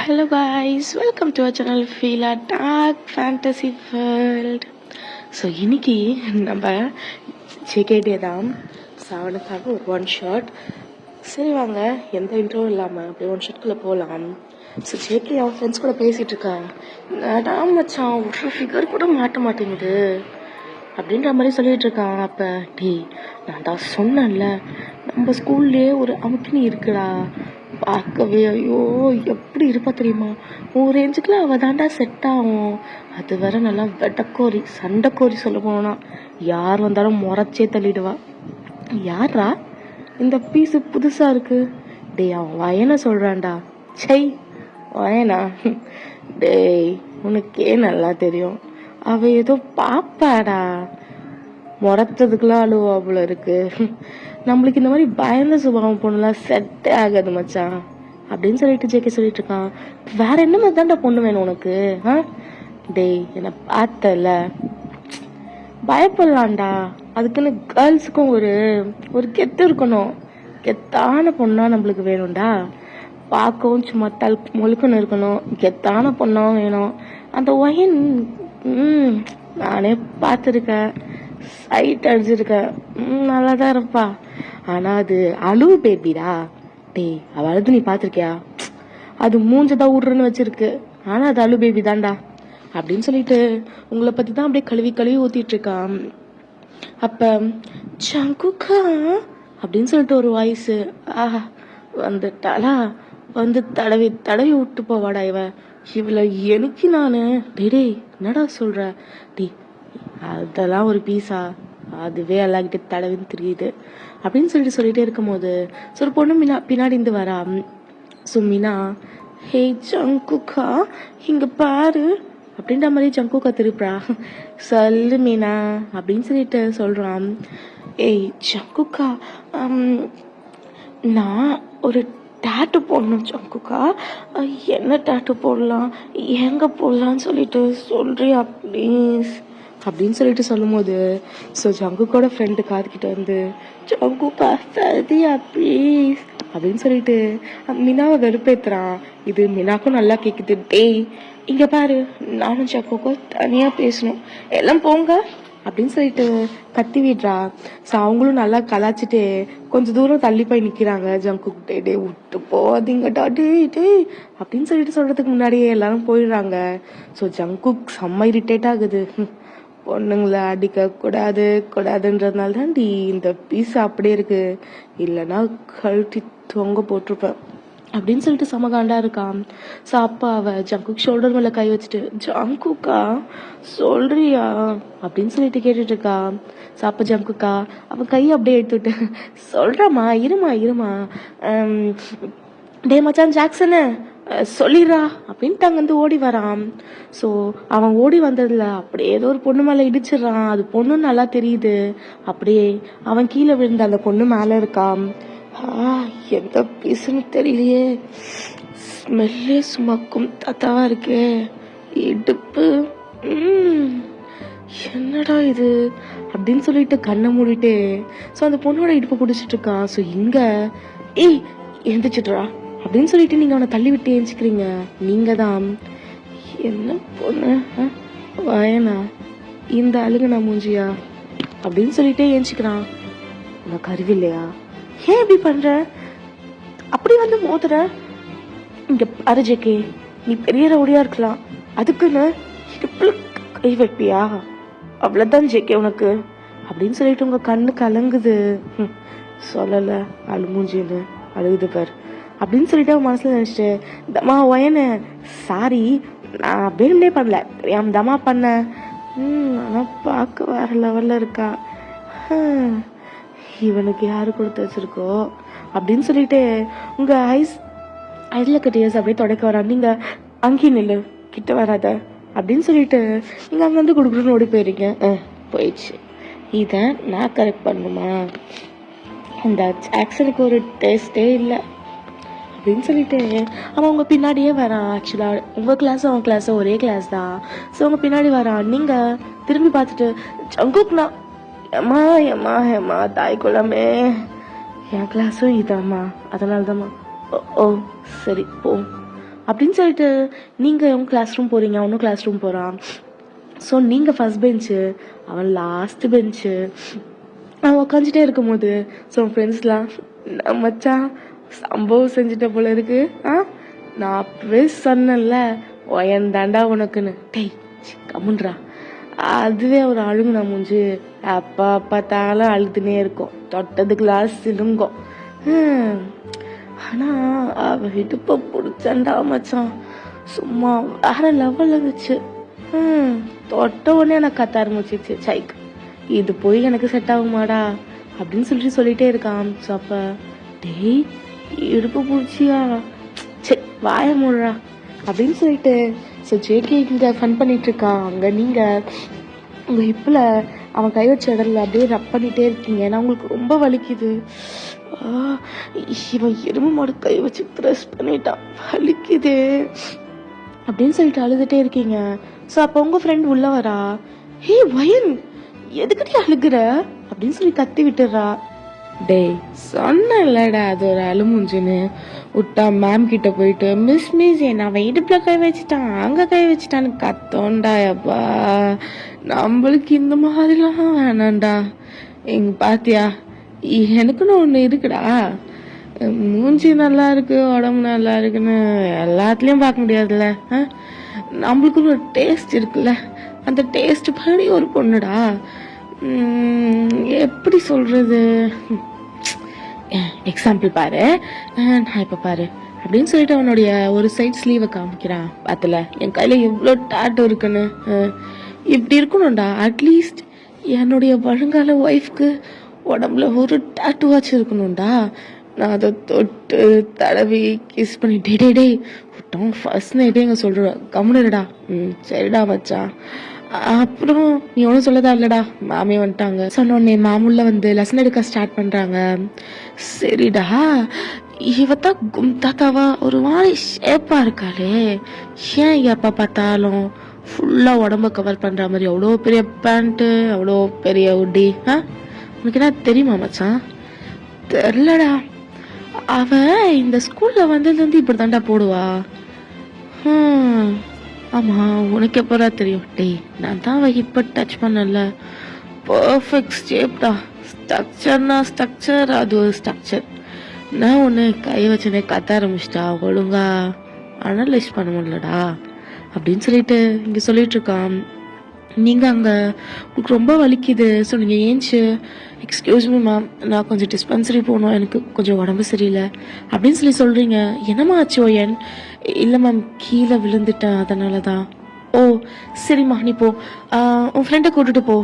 Hello guys, welcome to our channel Feel a Dark Fantasy World. So இன்னைக்கு நம்ம ஜேகேடே தான் சாவனுக்காக ஒரு ஒன் ஷாட். சரி வாங்க, எந்த இன்ட்ரோவும் இல்லாமல் அப்படியே ஒன் ஷாட்குள்ளே போகலாம். ஸோ ஜேகே அவன் ஃப்ரெண்ட்ஸ் கூட பேசிகிட்டு இருக்கான். நான் மச்சான் ஒரு ஃபிகர் கூட மாட்ட மாட்டேங்குது அப்படின்ற மாதிரி சொல்லிட்டு இருக்கான். அப்போ நான் தான் சொன்னேன்ல, நம்ம ஸ்கூல்லேயே ஒரு அமுக்கினி இருக்குடா, பார்க்கவே ஐயோ எப்படி இருப்பா தெரியுமா, ஒரு ரேஞ்சுக்குள்ள அவள் தாண்டா செட் ஆகும். அது வேற நல்லா வெட்டக்கோரி சண்டைக்கோரி சொல்ல போனா யார் வந்தாலும் முறைச்சே தள்ளிடுவா. யாரா இந்த பீஸு புதுசா இருக்கு? அவன் வயனை சொல்றான்டா. சை வயனா? உனக்கே நல்லா தெரியும், அவ ஏதோ பாப்பாடா, முறைச்சதுக்கெல்லாம் அழுவா போல இருக்கு. நம்மளுக்கு இந்த மாதிரி பயந்த சுபாவம் பொண்ணுலாம் செட்டே ஆகாது மச்சான் அப்படின்னு சொல்லிட்டு ஜேகே சொல்லிட்டு இருக்கான். வேற என்ன மாதிரி தான்டா பொண்ணு வேணும் உனக்கு? என்னை பார்த்தல பயப்படலாம்டா, அதுக்குன்னு கேர்ள்ஸுக்கும் ஒரு கெத்து இருக்கணும். கெத்தான பொண்ணா நம்மளுக்கு வேணும்டா. பார்க்கவும் சும்மா முழுக்கன்னு இருக்கணும், கெத்தான பொண்ணாவும் வேணும். அந்த ஒயன் நானே பார்த்துருக்கேன், சைட் அடிச்சிருக்கேன், நல்லா தான் இருப்பா. ஆனா அது அழுவு பேபிடா. அவ அழுது நீ பாத்திருக்கியா? அது மூஞ்சதான் விடுறன்னு வச்சிருக்கு, ஆனா அது அழு பேபி தான்டா அப்படின்னு சொல்லிட்டு உங்களை பத்தி தான் அப்படியே கழுவி கழுவி ஊத்திட்டு இருக்கான். அப்ப சங்குக்கா அப்படின்னு சொல்லிட்டு ஒரு வாய்ஸ் வந்துட்டாளா, வந்து தடவி தடவி விட்டு போவாடா இவளை எனக்கு நானு. என்னடா சொல்ற? அதெல்லாம் ஒரு பீஸா, அதுவே எல்லாக்கிட்ட தடவின்னு தெரியுது அப்படின்னு சொல்லிட்டே இருக்கும் போது ஒரு பொண்ணு பின்னாடி இருந்து வரா. ஸோ மீனா, ஹே ஜங்குக்கா இங்க பாரு அப்படின்ற மாதிரி ஜங்குக்கா திருப்புறா. சொல்லு மீனா அப்படின்னு சொல்லிட்டு சொல்றான். ஏய் ஜங்குக்கா, நான் ஒரு டேட்டு போடணும் ஜங்குக்கா, என்ன டேட்டு போடலாம், எங்க போடலான்னு சொல்லிட்டு சொல்றியா ப்ளீஸ் அப்படின்னு சொல்லிட்டு சொல்லும் போது ஜங்குக்கோட ஃப்ரெண்டு காதுகிட்ட வந்து ஜங்குக்கா சரியா ப்ளீஸ் அப்படின்னு சொல்லிட்டு மினாவை வெறுப்பேத்துறான். இது மினாக்கும் நல்லா கேக்குது. இங்க பாரு, நானும் ஜங்குக்கும் தனியா பேசணும், எல்லாம் போங்க அப்படின்னு சொல்லிட்டு கத்தி விடுறா. ஸோ அவங்களும் நல்லா கலாச்சிட்டு கொஞ்ச தூரம் தள்ளி போய் நிக்கிறாங்க. ஜங்குக் விட்டு போகாதீங்கடா அப்படின்னு சொல்லிட்டு சொல்றதுக்கு முன்னாடியே எல்லாரும் போயிடுறாங்க. ஸோ ஜங்குக் செம்ம இரிட்டேட் ஆகுது. பொண்ணுங்களை அடிக்க கூடாதுன்றதுனால தான் இந்த பீஸ் அப்படியே இருக்கு, இல்லைன்னா கழட்டி தொங்க போட்டிருப்பேன் அப்படின்னு சொல்லிட்டு சமகாண்டா இருக்கான். ஸோ அப்பா அவ ஜங்குக் ஷோல்டர் மேல கை வச்சுட்டு ஜங்குக்கா சொல்றியா அப்படின்னு சொல்லிட்டு கேட்டுட்டு இருக்கா. ஸோ அப்ப ஜங்குக்கா அவன் கையை அப்படியே எடுத்துட்டு சொல்றமா இருமா மச்சான் ஜாக்சனு சொல்லிடுறா அப்படின்ட்டு அங்க வந்து ஓடி வரான். ஸோ அவன் ஓடி வந்ததுல அப்படியே ஏதோ ஒரு பொண்ணு மேல இடிச்சிடறான். அது பொண்ணுன்னு நல்லா தெரியுது. அப்படியே அவன் கீழே விழுந்த அந்த பொண்ணு மேல இருக்கான். எந்த பீஸுன்னு தெரியலையே, ஸ்மெல்லே சுமக்கும் தாத்தாவா இருக்கே, இடுப்பு என்னடா இது அப்படின்னு சொல்லிட்டு கண்ணை மூடிட்டு அந்த பொண்ணோட இடுப்பு பிடிச்சிட்டு இருக்கான். ஸோ இங்க எந்திரிச்சிட்றா அப்படின்னு சொல்லிட்டு நீங்க அவனை தள்ளி விட்டு ஏஞ்சிக்கிறீங்க. நீங்க தான் என்ன பொண்ணு வயனா, இந்த அழுகுனா மூஞ்சியா அப்படின்னு சொல்லிட்டே ஏஞ்சிக்கிறான். உனக்கு அறிவில்லையா? ஏன் இப்படி பண்ற? அப்படி வந்து மோதுற? இங்க அரிஜேக்கே, நீ பெரிய ரவுடியா இருக்கலாம், அதுக்குன்னு இடுப்புல கை வைப்பியா? அவ்வளவுதான் ஜேக்கே உனக்கு அப்படின்னு சொல்லிட்டு உங்க கண்ணு கலங்குது. சொல்லல அழுமூஞ்சின்னு அழுகுது பாரு அப்படின்னு சொல்லிட்டு அவன் மனசுல நினைச்சிட்டு தமா ஒயனு சாரி, நான் வேணும்னே பண்ணல, தெரியாம தமா பண்ண. ஆனா பார்க்க வேற லெவல்ல இருக்கா, இவனுக்கு யாரு கொடுத்து வச்சிருக்கோ அப்படின்னு சொல்லிட்டு உங்க ஐஸ்ல கட்டியஸ் அப்படியே தொடக்க வரா. நீங்க அங்கி நில்லு, கிட்ட வராத அப்படின்னு சொல்லிட்டு நீங்க அங்க வந்து குடுக்குறன்னு ஓடி போயிருக்கீங்க. போயிடுச்சு, இதை நான் கரெக்ட் பண்ணுமா? இந்த ஆக்சனுக்கு ஒரு டேஸ்டே இல்லை அப்படின்னு சொல்லிட்டு அவன் உங்க பின்னாடியே வரான். ஆக்சுவலா உங்க கிளாஸும் அவன் கிளாஸும் ஒரே கிளாஸ் தான். ஸோ உங்க பின்னாடி வரான். நீங்க திரும்பி பார்த்துட்டு ஜங்குக்னா ஏமா தாய் குலமே, என் கிளாஸும் இதாம்மா, அதனால தான்மா. ஓ சரி போ அப்படின்னு சொல்லிட்டு நீங்கள் உங்கள் கிளாஸ் ரூம் போகிறீங்க, அவனும் கிளாஸ் ரூம் போகிறான். ஸோ நீங்கள் ஃபஸ்ட் பெஞ்சு, அவன் லாஸ்ட் பெஞ்சு. அவன் உக்காந்துட்டே இருக்கும்போது ஸோ ஃப்ரெண்ட்ஸ்லாம் மச்சான் சம்பவம் செஞ்சுட்ட போல இருக்கு. நான் அப்பவே சொன்னேன்ல ஒயன் தாண்டா உனக்குன்னு. டேய் கம்முன்றா. அதுவே ஒரு அழுகுனா மூஞ்சி அப்பா பார்த்தாலும் அழுதுனே இருக்கும், தொட்டதுக்கெல்லாம் சிலுங்கும். ஆனா அவ இடுப்ப பிடிச்சண்டா மச்சான், சும்மா வேற லெவல் இருந்துச்சு. தொட்ட உடனே எனக்கு கத்த ஆரம்பிச்சிச்சு, சைக் இது போய் எனக்கு செட் ஆகுமாடா அப்படின்னு சொல்லிட்டே இருக்கான். ஸோ அப்ப டேய் இடுப்பு பிடிச்சியா, சரி வாய மூடுறா அப்படின்னு சொல்லிட்டு ஸோ ஜேகே இங்கே ஃபன் பண்ணிட்டு இருக்கான். அங்கே நீங்கள் உங்கள் ஹிப்பில் அவன் கை வச்ச இடத்துல அப்படியே ரப் பண்ணிகிட்டே இருக்கீங்க. ஏன்னா உங்களுக்கு ரொம்ப வலிக்குது. இவன் எறும்பு மாடு கை வச்சு ப்ரெஸ் பண்ணிட்டான், வலிக்குது அப்படின்னு சொல்லிட்டு அழுதுகிட்டே இருக்கீங்க. ஸோ அப்போ உங்கள் ஃப்ரெண்ட் உள்ள வரா, ஹே வயன் எதுக்கிட்டே அழுகுற அப்படின்னு சொல்லி கத்தி விட்டுறா. டேய் சொன்னலடா அது ஒரு அழுமுஞ்சுன்னு விட்டா மேம் கிட்ட போயிட்டு மிஸ் நான் இடுப்புல கை வச்சுட்டான் அங்க கை வச்சுட்டான்னு கத்தோண்டாயப்பா. நம்மளுக்கு இந்த மாதிரிலாம் வேணாண்டா. எங்க பாத்தியா எனக்குன்னு ஒண்ணு இருக்குடா, மூஞ்சி நல்லா இருக்கு உடம்பு நல்லா இருக்குன்னு எல்லாத்துலயும் பார்க்க முடியாதுல்ல. நம்மளுக்குன்னு ஒரு டேஸ்ட் இருக்குல்ல, அந்த டேஸ்ட் படி ஒரு பொண்ணுடா. எப்படி சொல்றது, எக்ஸாம்பிள் பாரு, நான் இப்ப பாரு அப்படின்னு சொல்லிட்டு அவனுடைய ஒரு சைட் ஸ்லீவை காமிக்கிறான். பாத்துல என் கையில எவ்வளோ டாட்டோ இருக்குன்னு. இப்படி இருக்கணும்டா, அட்லீஸ்ட் என்னுடைய வருங்கால ஒய்ஃப்க்கு உடம்புல ஒரு டாட்டுவாச்சும் இருக்கணும்டா. நான் அதை தொட்டு தடவி கிஸ் பண்ணி டே விட்டோம் ஃபர்ஸ்ட் நைட்டே எங்க சொல்றேன் கம்முனுடா. சரிடா மச்சான். அப்புறம் நீ ஒன்றும் சொல்லதா இல்லடா, மாமே வந்துட்டாங்க. சொன்னோடனே மாமுள்ள வந்து லெசன் எடுக்க ஸ்டார்ட் பண்றாங்க. சரிடா இவத்தான் கும்தாத்தாவா ஒரு மாதிரி ஷேப்பா இருக்காளே, ஏன் எப்ப பார்த்தாலும் ஃபுல்லா உடம்ப கவர் பண்ற மாதிரி அவ்வளோ பெரிய பேண்ட்டு அவ்வளோ பெரிய உட்டி? உனக்கு என்ன தெரியுமா மச்சான்? தெரிலடா. அவ இந்த ஸ்கூல்ல வந்ததுலேருந்து இப்படி தாண்டா போடுவா. ஆமா உனக்கு எப்படா தெரியும்? டேய் நான் தான் அவ இப்ப டச் பண்ணல, பர்ஃபெக்ட் ஷேப்டா. ஸ்ட்ரக்சர்னா ஸ்ட்ரக்சர், அது ஒரு ஸ்ட்ரக்சர். நான் ஒன்று கை வச்சனே கத்த ஆரம்பிச்சிட்டா, ஒழுங்கா அனலைஸ் பண்ண முடியலடா அப்படின்னு சொல்லிட்டு இங்க சொல்லிட்டு இருக்கான். நீங்கள் அங்கே உங்களுக்கு ரொம்ப வலிக்குது. ஸோ நீங்கள் ஏஞ்சி எக்ஸ்கியூஸ் மீ மேம் நான் கொஞ்சம் டிஸ்பென்சரி போகணும், எனக்கு கொஞ்சம் உடம்பு சரியில்லை அப்படின்னு சொல்கிறீங்க. என்னம்மா ஆச்சு ஓயன்? இல்லை மேம் கீழே விழுந்துட்டேன் அதனால தான். ஓ சரிம்மா நீ போ, உன் ஃப்ரெண்டை கூட்டிட்டு போ,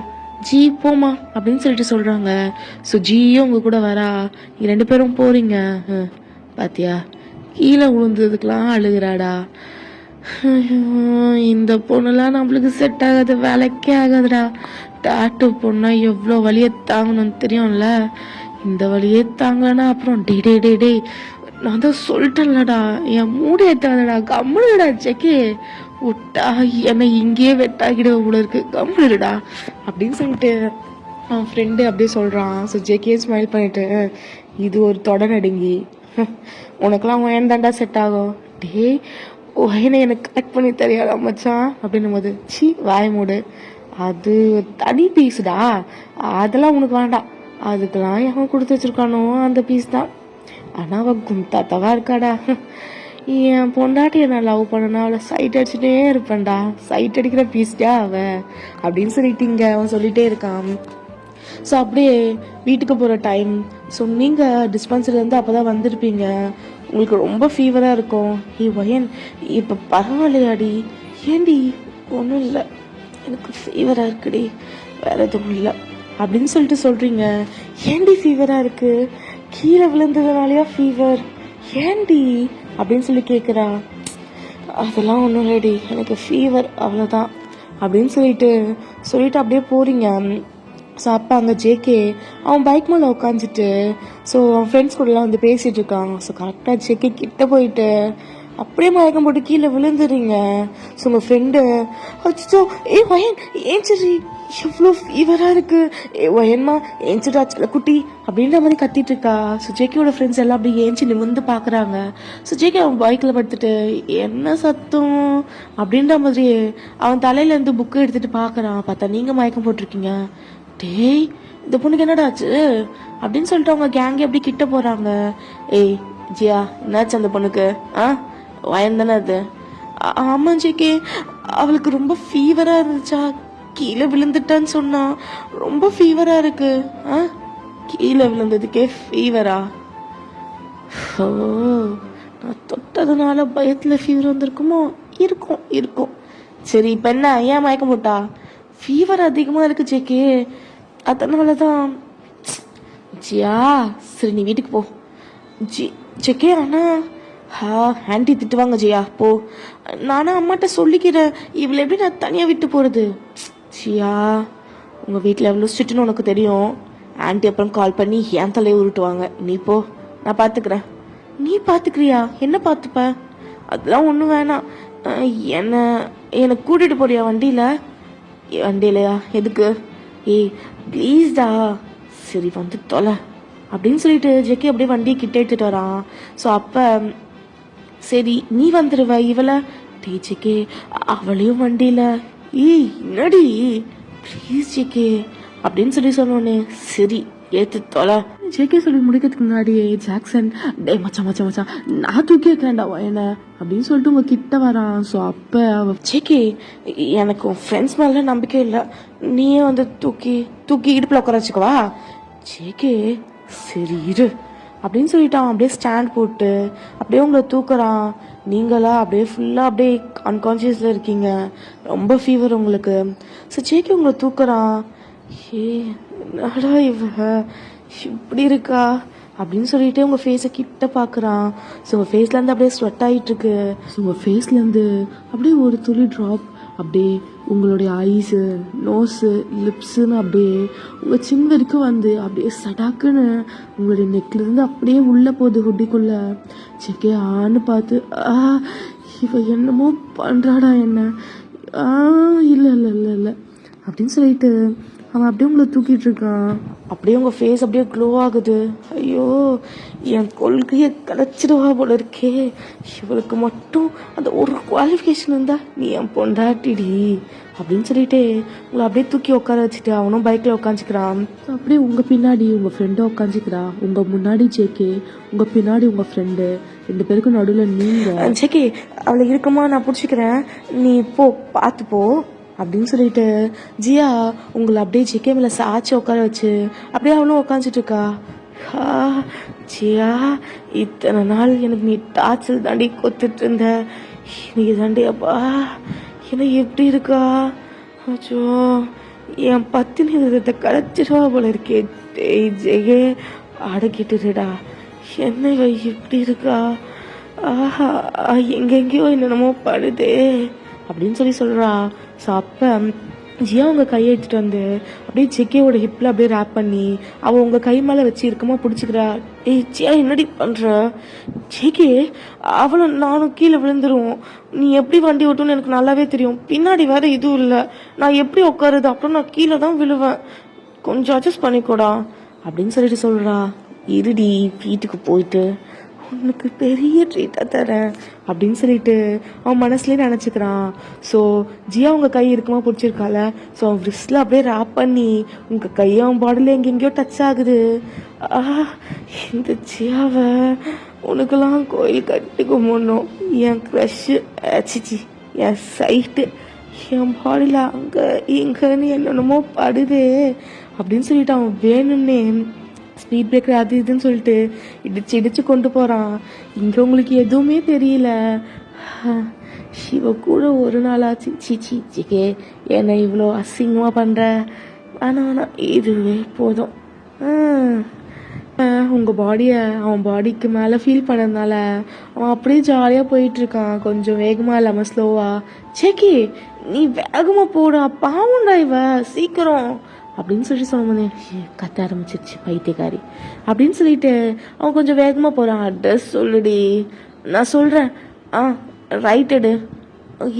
ஜி போமா அப்படின்னு சொல்கிறாங்க. ஸோ ஜியும் உங்கள் கூட வரா, நீங்கள் 2 பேரும் போகிறீங்க. பாத்தியா கீழே விழுந்ததுக்கெலாம் அழுகிறாடா. இந்த பொண்ணுலாம் நம்மளுக்கு செட் ஆகாது, வேலைக்கே ஆகாதுடா. டாட்டு பொண்ணா எவ்வளோ வலியை தாங்கணும்னு தெரியும்ல, இந்த வலியே தாங்கலன்னா அப்புறம் டே நான் தான் சொல்லிட்டேன்லடா, என் மூடி ஏற்றாதடா, கம்முடா செக்கே விட்டா என்னை இங்கேயே வெட்டாக்கிட கூட இருக்கு, கம்முடா அப்படின்னு சொல்லிட்டு அவன் ஃப்ரெண்டு அப்படியே சொல்கிறான். ஸோ ஜேகே ஸ்மைல் பண்ணிட்டு இது ஒரு தொடர் நடுங்கி, உனக்கெல்லாம் ஏன் தாண்டா செட் ஆகும்? டே ஒயனை எனக்கு கரெக்ட் பண்ணி தெரியாதா மச்சான் அப்படின்னும் போது சி வாய மூடு, அது தனி பீஸுடா, அதெல்லாம் உனக்கு வேண்டாம், அதுக்கெல்லாம் எவன் கொடுத்து வச்சிருக்கானோ அந்த பீஸ் தான். ஆனால் அவள் கும்தாத்தாவா இருக்காடா. என் பொண்டாட்டி நான் லவ் பண்ணனா அவளை சைட் அடிச்சுட்டே இருப்பேன்டா, சைட் அடிக்கிற பீஸ்டா அவ அப்படின்னு சொல்லிட்டீங்க. அவன் சொல்லிட்டே இருக்கான். ஸோ அப்படியே வீட்டுக்கு போகிற டைம். ஸோ நீங்கள் டிஸ்பென்சரிலேருந்து அப்போ தான் வந்திருப்பீங்க, உங்களுக்கு ரொம்ப ஃபீவராக இருக்கும். வயன் இப்போ பரவாயில்லையாடி? ஏண்டி? ஒன்றும் இல்லை, எனக்கு ஃபீவராக இருக்குடி, வேற எதுவும் இல்லை அப்படின்னு சொல்லிட்டு சொல்கிறீங்க. ஏண்டி ஃபீவராக இருக்கு? கீழே விழுந்ததுனாலயா ஃபீவர்? ஏண்டி அப்படின்னு சொல்லி கேட்குறா. அதெல்லாம் ஒன்றும் இல்லடி, எனக்கு ஃபீவர் அவ்வளோதான் அப்படின்னு சொல்லிட்டு அப்படியே போகிறீங்க. ஸோ அப்போ அங்கே ஜேகே அவன் பைக் மேலே உட்காந்துட்டு ஸோ அவன் ஃப்ரெண்ட்ஸ் கூடலாம் வந்து பேசிகிட்டு இருக்கான். ஸோ கரெக்டாக ஜேகே கிட்ட போயிட்டு அப்படியே மயக்கம் போட்டு கீழே விழுந்துறீங்க. ஸோ உங்கள் ஃப்ரெண்டு அச்சோ வயன் ஏஞ்சிரி எவ்வளோ ஃபீவராக இருக்கு, வயன்மா ஏஞ்சிடா செல்லக்குட்டி அப்படின்ற மாதிரி கத்திட்டு இருக்கா. ஸோ ஜேக்கியோட ஃப்ரெண்ட்ஸ் எல்லாம் அப்படியே ஏஞ்சி நிமிர்ந்து பார்க்குறாங்க. ஸோ ஜேக்கி அவன் பைக்கில் படுத்துட்டு என்ன சத்தம் அப்படின்ற மாதிரி அவன் தலையிலேருந்து புக்கு எடுத்துகிட்டு பார்க்குறான். பார்த்தா நீங்கள் மயக்கம் போட்டிருக்கீங்க. டேய் இந்த பொண்ணுக்கு என்னடா ஆச்சு அப்படின்னு சொல்லிட்டு அவங்க கேங்கே எப்படி கிட்ட போகிறாங்க. ஏய் ஜியா என்னாச்சு அந்த பொண்ணுக்கு? வயன் தானே அது? ஆமாம் ஜேகே, அவளுக்கு ரொம்ப ஃபீவராக இருந்துச்சா, கீழே விழுந்துட்டான்னு சொன்னா. ரொம்ப ஃபீவராக இருக்கு. கீழே விழுந்ததுக்கே ஃபீவரா? ஓ, நான் தொட்டதுனால பயத்தில் ஃபீவர் வந்திருக்குமோ? இருக்கும் இருக்கும். சரி இப்போ என்ன, ஏன் மயக்கம் போட்டா? ஃபீவர் அதிகமாக இருக்கு ஜேகே, அதனால தான். ஜியா சரி நீ வீட்டுக்கு போ. ஜெகே ஆண்டி திட்டுவாங்க ஜியா போ. நானும் அம்மாட்ட சொல்லிக்கிறேன், இவளை எப்படி நான் தனியாக விட்டு போகிறது? ஜியா உங்கள் வீட்டில் எவ்வளோ ஸ்ட்ரிக்ட்னு உனக்கு தெரியும். ஆண்டி அப்புறம் கால் பண்ணி என் தலையை உருட்டுவாங்க. நீ போ, நான் பார்த்துக்கிறேன். நீ பார்த்துக்கிறியா? என்ன பார்த்துப்ப? அதெல்லாம் ஒன்றும் வேணாம். என்னை கூட்டிகிட்டு போறியா வண்டியில்? வண்டியிலையா? எதுக்கு? ஏய் ப்ளீஸ்டா. சரி வந்து தொலை அப்படின்னு சொல்லிட்டு ஜெக்கி அப்படியே வண்டியை கிட்ட எடுத்துட்டு வரான். ஸோ அப்போ சரி நீ வந்துடுவ இவளை. டே ஜெக்கே அவளையும் வண்டியில். ஏய் என்னடி ப்ளீஸ் ஜெக்கே அப்படின்னு சொல்லி சொன்னோன்னே சரி ஏற்று தொலை. ஜேகே சொல்லி முடிக்கிறதுக்கு முன்னாடியே ஜாக்சன் டே மச்சான் மச்சான் மச்சான் நான் தூக்கி வைக்கிறேன்டா என்ன அப்படின்னு சொல்லிட்டு உங்க கிட்ட வரான். ஸோ அப்போ ஜேகே எனக்கு உன் ஃப்ரெண்ட்ஸ் மேலே நம்பிக்கை இல்லை, நீயே வந்து தூக்கி தூக்கி இடுப்பில் உட்கார வச்சுக்கவா? ஜேகே சரி இரு அப்படின்னு சொல்லிட்டான். அப்படியே ஸ்டாண்ட் போட்டு அப்படியே உங்களை தூக்குறான். நீங்களா அப்படியே ஃபுல்லாக அப்படியே அன்கான்ஷியஸில் இருக்கீங்க, ரொம்ப ஃபீவர் உங்களுக்கு. ஸோ ஜேகே உங்களை தூக்குறான். ஏ என்னடா இவ இப்படி இருக்கா அப்படின்னு சொல்லிட்டு உங்கள் ஃபேஸை கிட்ட பார்க்குறான். ஸோ உங்கள் ஃபேஸ்லேருந்து அப்படியே ஸ்வெட் ஆகிட்டுருக்கு. ஸோ உங்கள் ஃபேஸ்லேருந்து அப்படியே ஒரு துளி ட்ராப் அப்படியே உங்களுடைய ஐஸு நோஸு லிப்ஸுன்னு அப்படியே உங்கள் சின் வரைக்கும் வந்து அப்படியே சடாக்குன்னு உங்களுடைய நெக்லேருந்து அப்படியே உள்ளே போகுது ஹுட்டிக்குள்ளே. செக்கே ஆன்னு பார்த்து இவ என்னமோ பண்ணுறாடா என்ன. இல்லை இல்லை இல்லை இல்லை அப்படின்னு சொல்லிட்டு அவன் அப்படியே உங்களை தூக்கிட்டு இருக்கான். அப்படியே உங்கள் ஃபேஸ் அப்படியே க்ளோ ஆகுது. ஐயோ என் கொள்கையை கலைச்சிடுவா போல இருக்கே, இவளுக்கு மட்டும் அந்த ஒரு குவாலிஃபிகேஷன் இருந்தா நீ என் பொண்டாட்டிடி அப்படின்னு சொல்லிட்டு உங்களை அப்படியே தூக்கி உட்கார வச்சுட்டு அவனும் பைக்கில் உட்காந்துக்கிறான். அப்படியே உங்கள் பின்னாடி உங்கள் ஃப்ரெண்டை உட்காந்துக்கிறா. உங்கள் முன்னாடி ஜேகே, உங்கள் பின்னாடி உங்கள் ஃப்ரெண்டு, 2 பேருக்கும் நடுவில் நீங்கள். ஜேகே அவளை இருக்குமா நான் பிடிச்சிக்கிறேன், நீ போ பார்த்து போ அப்படின்னு சொல்லிட்டு ஜியா உங்களை அப்படியே ஜிகே மேலே சாய்ச்சி உட்கார வச்சு அப்படியே அவளும் உட்காந்துட்டு இருக்கா. ஜியா இத்தனை நாள் எனக்கு நீ டார்ச்சல் தாண்டி கொத்துட்டு இருந்த, இன்னைக்கு தாண்டி அப்பா என்ன எப்படி இருக்கா? அச்சோ என் பத்தினி விதத்தை கலைச்சிடுவா போல இருக்கே. ஜெயே அடக்கிட்டுடா, என்ன இவ இப்படி இருக்கா? எங்கெங்கேயோ என்னென்னமோ படுதே அப்படின்னு சொல்லி சொல்கிறா. ஸோ அப்போ ஜியா உங்கள் கையை எடுத்துகிட்டு வந்து அப்படியே ஜெக்கேவோட ஹிப்பில் அப்படியே ரேப் பண்ணி அவள் உங்கள் கை மேலே வச்சு இருக்கமா பிடிச்சிக்கிறா. ஏய் ஜியா என்னடி பண்ணுற? ஜெகே அவளும் நானும் கீழே விழுந்துருவோம், நீ எப்படி வண்டி ஓட்டுன்னு எனக்கு நல்லாவே தெரியும், பின்னாடி வேறு இதுவும் இல்லை, நான் எப்படி உட்காருது, அப்புறம் நான் கீழே தான் விழுவேன், கொஞ்சம் அட்ஜஸ்ட் பண்ணிக்கூடா அப்படின்னு சொல்லிட்டு சொல்கிறா. இருடி வீட்டுக்கு போயிட்டு உனக்கு பெரிய ட்ரீட்டாக தரேன் அப்படின்னு சொல்லிட்டு அவன் மனசுலேயே நினச்சிக்கிறான். ஸோ ஜியா உங்கள் கை இருக்குமா பிடிச்சிருக்கால. ஸோ அவன் ரிஸ்டில் அப்படியே ரேப் பண்ணி உங்கள் கையை அவன் பாடியில் எங்கெங்கேயோ டச் ஆகுது. இந்த ஜியாவை உனக்கெல்லாம் கோயில் கட்டி கும்பிடணும், என் க்ரஷ்ஷு அச்சிச்சி என் சைட்டு என் பாடியில் அங்கே இங்கன்னு என்னென்னமோ படுதே அப்படின்னு சொல்லிட்டு அவன் வேணும்னே ஸ்பீட் பிரேக்கர் அது இதுன்னு சொல்லிட்டு இடிச்சு இடிச்சு கொண்டு போகிறான். இங்கே உங்களுக்கு எதுவுமே தெரியல. சிவ கூட ஒரு நாளாச்சு சீச்சி சிக்கே என்னை இவ்வளோ அசிங்கமாக பண்ணுற, ஆனால் இதுவே போதும். உங்கள் பாடியை அவன் பாடிக்கு மேலே ஃபீல் பண்ணதுனால அவன் அப்படியே ஜாலியாக போயிட்டுருக்கான், கொஞ்சம் வேகமாக இல்லாமல் ஸ்லோவாக. சேக்கி நீ வேகமாக போடா, பாவண்டா இவ சீக்கிரம் அப்படின்னு சொல்லி சொன்னோன்னே கத்த ஆரம்பிச்சிருச்சு பைத்தியக்காரி அப்படின்னு சொல்லிட்டு அவன் கொஞ்சம் வேகமாக போகிறான். அட்ரஸ் சொல்லுடி. நான் சொல்கிறேன் ஆ ரைட் எடு.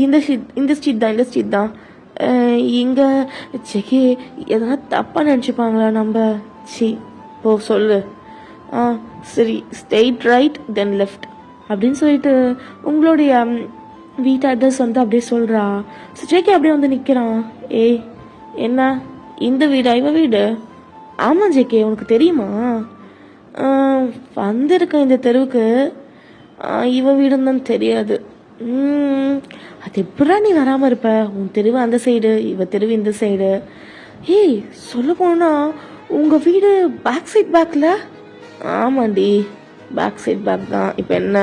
இந்த ஸ்ட்ரீட் தான். இங்கே செக்கி எதனா தப்பாக நினச்சிப்பாங்களா நம்ம? சி போ சொல்லு. ஆ சரி, ஸ்ட்ரெயிட் ரைட் தென் லெஃப்ட் அப்படின்னு சொல்லிட்டு உங்களுடைய வீட்டு அட்ரஸ் வந்து அப்படியே சொல்கிறா. ஸோ ஜேகே அப்படியே வந்து நிற்கிறான். ஏய் என்ன இந்த வீடா? இவ வீடு? ஆமாம் ஜேகே, உனக்கு தெரியுமா? வந்திருக்கேன் இந்த தெருவுக்கு. இவ வீடுன்னு தான் தெரியாது. அது எப்படா நீ வராமல் இருப்ப? உன் தெருவு அந்த சைடு, இவ தெருவு இந்த சைடு. ஏய் சொல்ல போனா உங்கள் வீடு பேக்கில்? ஆமாண்டி, பேக் தான். இப்போ என்ன?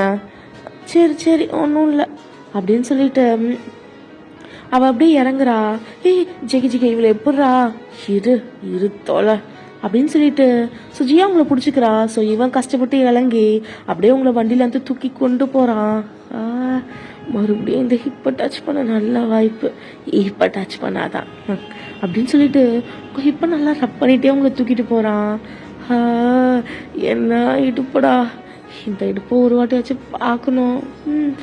சரி ஒன்றும் இல்லை அப்படின்னு சொல்லிட்டு அவள் அப்படியே இறங்குறா. ஏய் ஜெகி இவளை எப்பட்றா? இரு தோலை அப்படின்னு சொல்லிட்டு ஸோ ஜியா உங்களை பிடிச்சிக்கிறா. ஸோ இவன் கஷ்டப்பட்டு இறங்கி அப்படியே உங்களை வண்டியில் வந்து தூக்கி கொண்டு போகிறான். மறுபடியும் இந்த ஹிப்பை டச் பண்ண நல்ல வாய்ப்பு. ஹிப்பை டச் பண்ணாதான் அப்படின்னு சொல்லிட்டு ஹிப்பை நல்லா ரப் பண்ணிகிட்டே உங்களை தூக்கிட்டு போகிறான். என்ன இடுப்படா, இந்த இடுப்பை ஒரு வாட்டியாச்சும் பார்க்கணும்.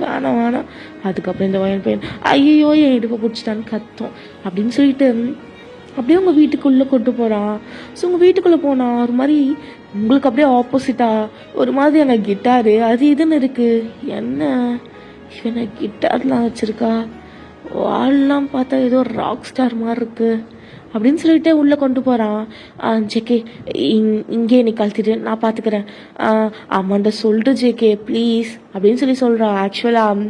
வேணாம். அதுக்கப்புறம் இந்த வயல் பையன் ஐயோ என் இடுப்பை பிடிச்சிட்டான்னு கத்தோம் அப்படின்னு சொல்லிட்டு அப்படியே உங்கள் வீட்டுக்குள்ளே கொண்டு போகிறான். ஸோ உங்கள் வீட்டுக்குள்ளே போனால் ஒரு மாதிரி உங்களுக்கு அப்படியே ஆப்போசிட்டாக ஒரு மாதிரி அங்கே கிட்டாரு அது இதுன்னு இருக்குது. என்ன இவனை கிட்டார்லாம் வச்சுருக்கா? வால்லாம் பார்த்தா ஏதோ ராக் ஸ்டார் மாதிரி இருக்குது அப்படின்னு சொல்லிட்டு உள்ளே கொண்டு போகிறான். ஜேகே இங்கே நீ கழுத்திட்டு நான் பார்த்துக்கிறேன். ஆமாண்ட சொல்லிட்டு ஜேகே ப்ளீஸ் அப்படின்னு சொல்கிறா. ஆக்சுவலாக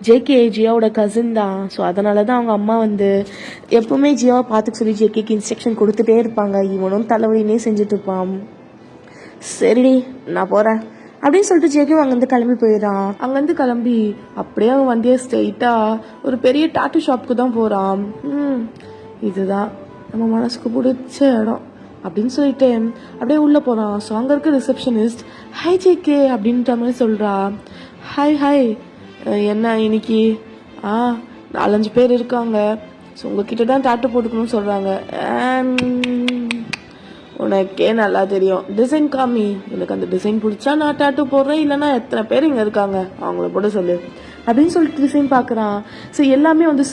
ஜேகே ஜியாவோட கசின் தான். ஸோ அதனால தான் அவங்க அம்மா வந்து எப்போவுமே ஜியாவை பார்த்துக்க சொல்லி ஜேகேக்கு இன்ஸ்ட்ரக்ஷன் கொடுத்துட்டே இருப்பாங்க. இவனும் தலைவலினே செஞ்சுட்டு இருப்பான். சரிடி நான் போகிறேன் அப்படின்னு சொல்லிட்டு ஜேகேவும் அங்கேருந்து கிளம்பி போயிடறான். அங்கேருந்து கிளம்பி அப்படியே அவன் வண்டியை ஸ்ட்ரெயிட்டாக ஒரு பெரிய டாட்டூ ஷாப்புக்கு தான் போகிறான். இதுதான் நம்ம மனசுக்கு பிடிச்ச இடம் அப்படின்னு சொல்லிட்டு அப்படியே உள்ளே போகிறான். ஸோ அங்கே இருக்க ரிசப்ஷனிஸ்ட் ஹாய் ஜேகே அப்படின்ற மாதிரி சொல்கிறா. ஹாய் என்ன இன்னைக்கு 4-5 பேர் இருக்காங்க. ஸோ உங்ககிட்ட தான் டாட்டூ போட்டுக்கணும்னு சொல்கிறாங்க. உனக்கே நல்லா தெரியும், டிசைன் காமி, எனக்கு அந்த டிசைன் பிடிச்சா நான் டாட்டூ போடுறேன், இல்லைன்னா எத்தனை பேர் இங்கே இருக்காங்க அவங்கள போட சொல்லு அப்படின்னு சொல்லிட்டு டிசைன் பார்க்குறான். ஸோ எல்லாமே வந்து